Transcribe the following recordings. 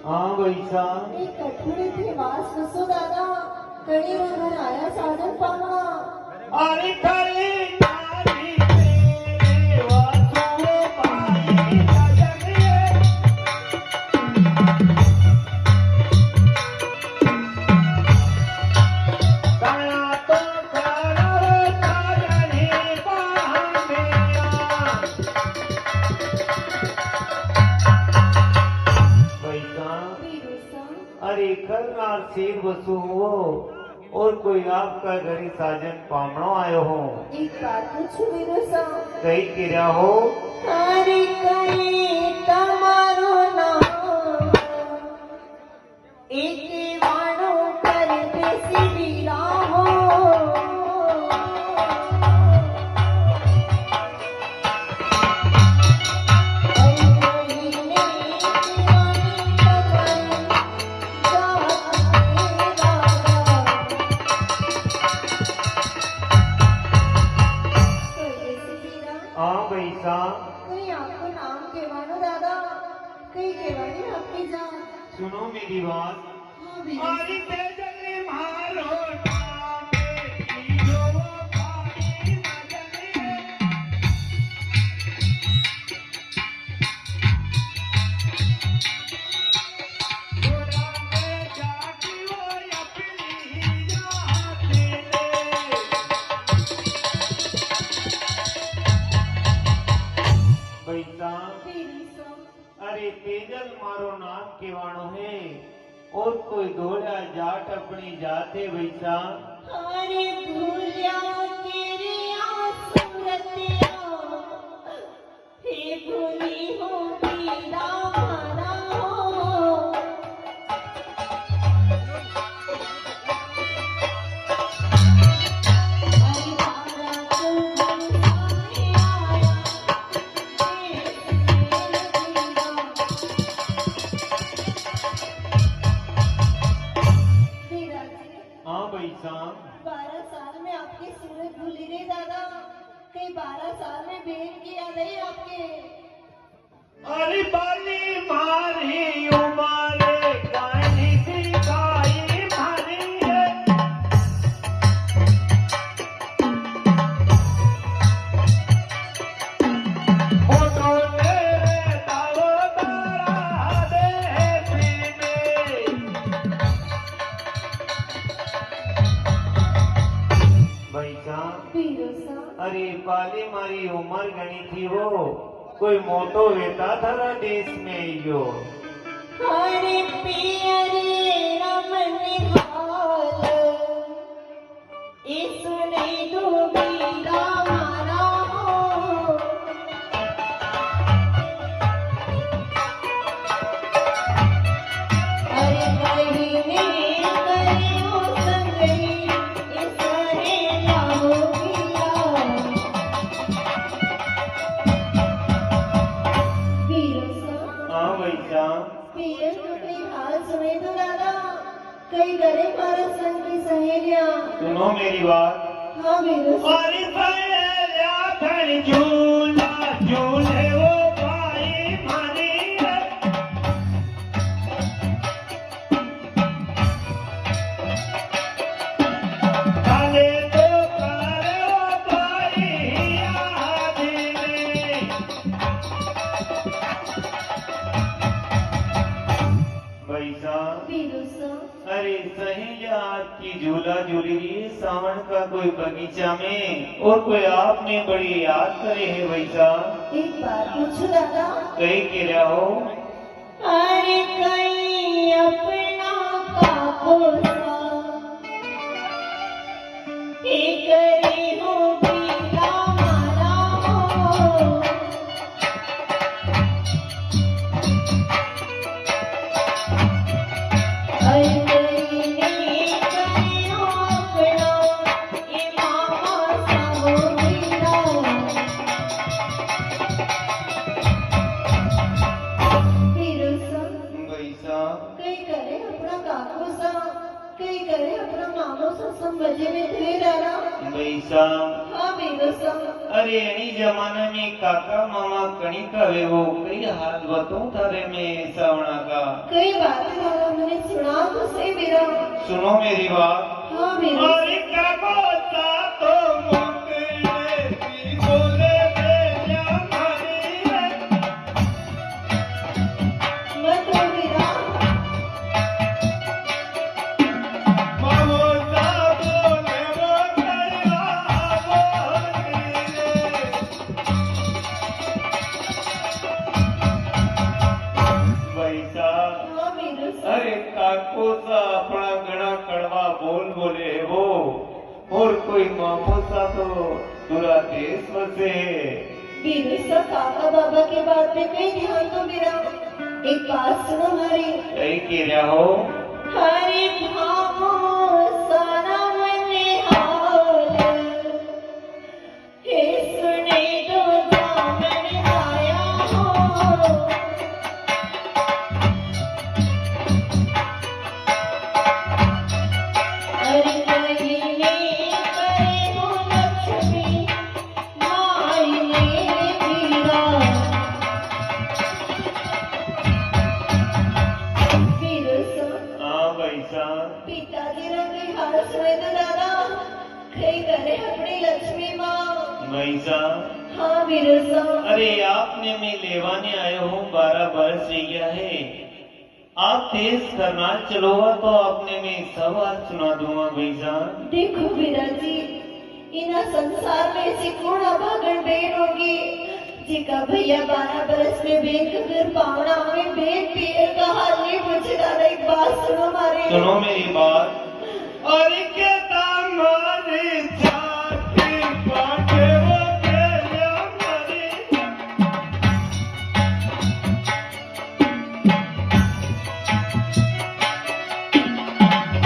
हाँ वैसा एक कठोरे थे वास नसो दादा कड़ी रंग आया साधन पाना अरे कली तारी तेरे वासु पाई सजनिए कया तो करव सजनी पाहनिया वैसा अरे खरनार शेर बसु हो और कोई आपका घरी साजन पामणो आयो हो एक बात पूछू वीरो सा कई किया हो अरे कई तमारो नाम एक वाणो कर बेसी वीरा हो हाँ वैसा कोई आपको नाम केवानो दादा कई केवानी आपकी जान सुनो मेरी बात हाँ वीरो अरे तेजली मारो नामे कीरो भाई मजनिए गोरा में जाकी वो अपनी जाती ले वैसा वीरो अरे तेजल मारो नाम केवाणो है और कोई दौड़ा जाट अपनी जाते वैसा अरे भूलिया तेरी सूरतिया हे भूली हो पीरा मारा हो अरे तारा तुम सामने आया तेरा हाँ वैसा 12 साल में आपकी सूरत भूली रे दादा कई 12 साल में बेन की याद आई आपके अरे बाली मारी उमारे गानी सिखाई मारी है फोटो तेरे तारो तारा देसी में वैसा वीरोसा अरे बाली मारी उम्र गणी थी वो कोई मोटो वेता थारा देश में यो हरे पियरे रमन हाल ईसु नहीं दो बीरा मारा हो अरे महीने करियो संगई इसरे लाहो बीरा वीरोसा हाँ वैसा पियर को कई हाल सुने तो दादा कई डरे मारा संग की सहेलियां सुनो मेरी बात हाँ वीरो अरे पहले आखिर झूला झूले वो भाई मानी है काले तो करे वो भाई आदमी वैसा वीरो सा अरे सही आपकी झूला झूली रही सावन का कोई बगीचा में और कोई आपने बड़ी याद करे है वैसा एक बात पूछो दादा कहीं गिरा हो अरे कई अपना काकोसा एक रे हो बीरा मारा हो अरे महीने करियो अपना ये मामा सा हो बीरा वीरो सा वैसा कई करे अपना काको सा कई करे अपना मामो सा सब मजे में थे दादा वैसा हाँ बीरो सा अरे एनी जमाने में काका मामा कणी का वेवो कई हाल बताऊं थारे में सावणा का कई बातें दादा मैंने सुना तो सही बीरा सुनो मेरी बात हाँ बीरो अरे काको ता तो मुकले की बोले बेजा मारी मत रो बीरा मामो ता बोले वो करिया बोले पैसा हाँ बीरो सा अरे काको सा अपना गणा कड़वा बोल बोले वो और कोई मामो सा तो दूरा देश बसे बीरो सा काका बाबा के बात पे कई ध्यान दो बीरा एक बात सुनो हमारी कहीं के रहा हो हरि भामो साना मने हाल हे सुने तो दामन आया हो हरि कहिने करे हो लक्ष्मी माई ने बीरा बीरो सा हाँ पैसा पिताजी रंगे हाल सुने तो दादा कई करे अपनी लक्ष्मी माँ पैसा हाँ बिरसा अरे आपने मैं लेवाने आया हूँ 12 वर्ष हो गया है आप तेज करना चलोगा तो आपने मैं सब आज सुना दूंगा पैसा देखो बिराजी इना संसार में ऐसी कौन अभागन बहन होगी जिका भैया 12 बरस में बेन का घर पावना हमें बेन पीर का हाल नहीं पूछे दादा एक बात सुनो हमारे सुनो मेरी बात और के हमारी छाती बाटे वो के हमारी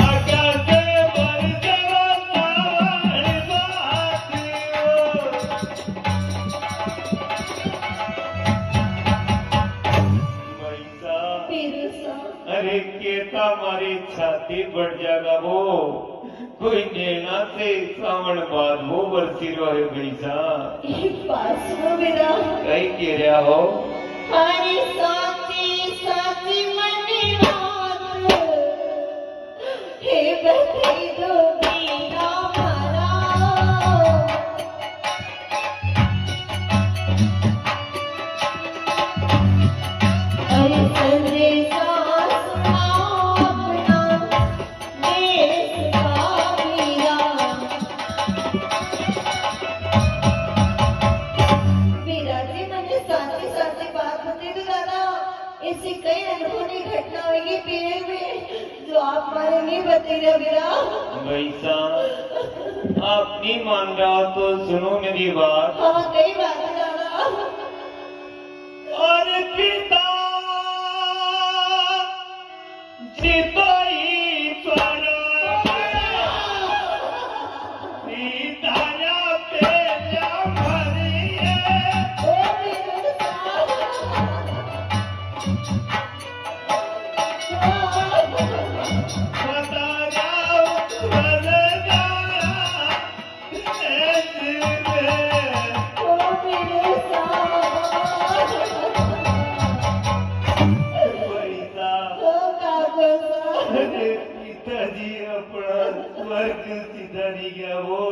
आकाशे बरसवा सावन बातियों पैसा बिरसा अरे केता मारी छाती बढ़ जाएगा वो कोई नेना से सावन बाद वो बरसी रहे पैसा एक बात सुनो बिरा कहीं के रहा हो हरी साथी साथी मनी रात हे बती दो बीरा मारा हरी संदेशा सुनाओ अपना देश का बीरा बिराजी मैंने साथी साथी बात होती तो दादा ऐसी कई अनहोनी घटना होगी पीने में जो आप मारे नहीं बतेगा बिरा पैसा आप नहीं मान रहा हो तो सुनो मेरी बात हाँ कई बात है दादा और पिता जितोई ईश्वर सीताया पेजा मरिए ओ बिरसा बता जाओ बलदारा ऐसे में ओ बिरसा पैसा ओ कागजा अरे पिताजी अपना स्वर्ग सिधारी गया वो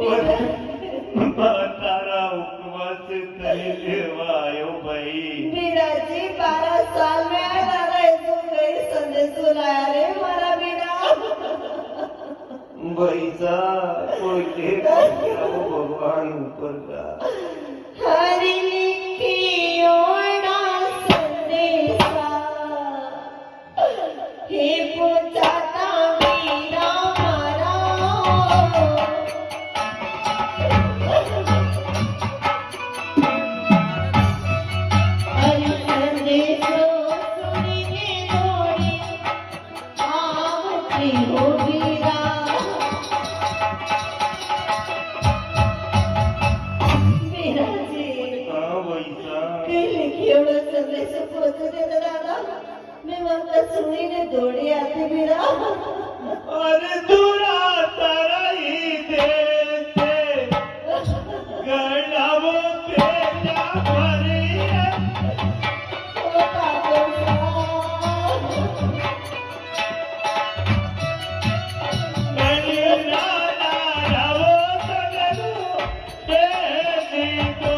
और तारा उपवास तले लेवा आयो भाई बिराजी 12 साल में आया दादा ऐसे कई संदेश सुनाया रे हमारा बिरा पैसा कोई देख गया वो भगवान ऊपर का हरि लिखी ओना संदेशा हे पुचाता वीरा मारा हरि संदेशो सुनिने दौड़ी आवती हो वीरा मेरा जी हाँ पैसा कई लिखियोड़ा संदेश पहुंचते थे दादा मैं वहाँ सुनी ने दौड़ी आती मेरा और दूरा तारा ही देते भरिया ओ ठाकुर साहब गणिया नारावो सगलू देवी तो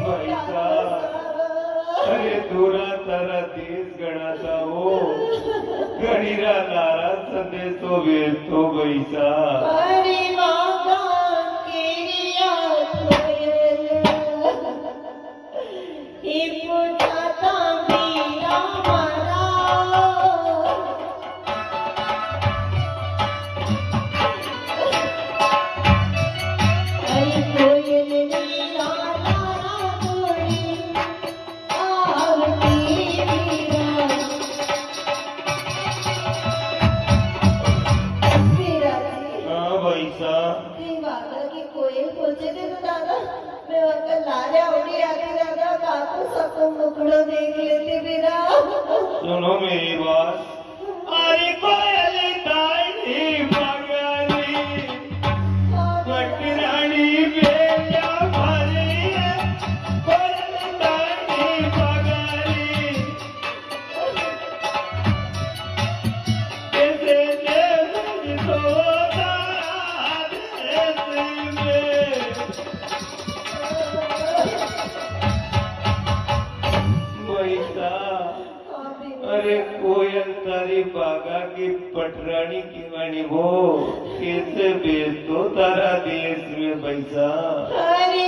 पैसा अरे दूरा तारा देश गणाचा हो गणिरा नारा संदेशो वेचतो पैसा हरी माता केरिया कोयल ही पुजाता मीरा मारा हरी कोयल मीरा लारा गोरी आवती मीरा मीरा जी हाँ पैसा ती वादा की कोयल खोजे थे तो दादा मैं वक्त लारे उड़ी आती दादा काकू सबको मुकड़ो देख लेती मेरा सुनो मेरी बात अरे कोयल ताई भगनी पटरानी बेजा भरी कोयल ताई भगनी कैसे देव सोता देश में पैसा अरे कोयल तारी बागा की पटरानी की वाणी वो कैसे बेच दो तारा देश में पैसा हरी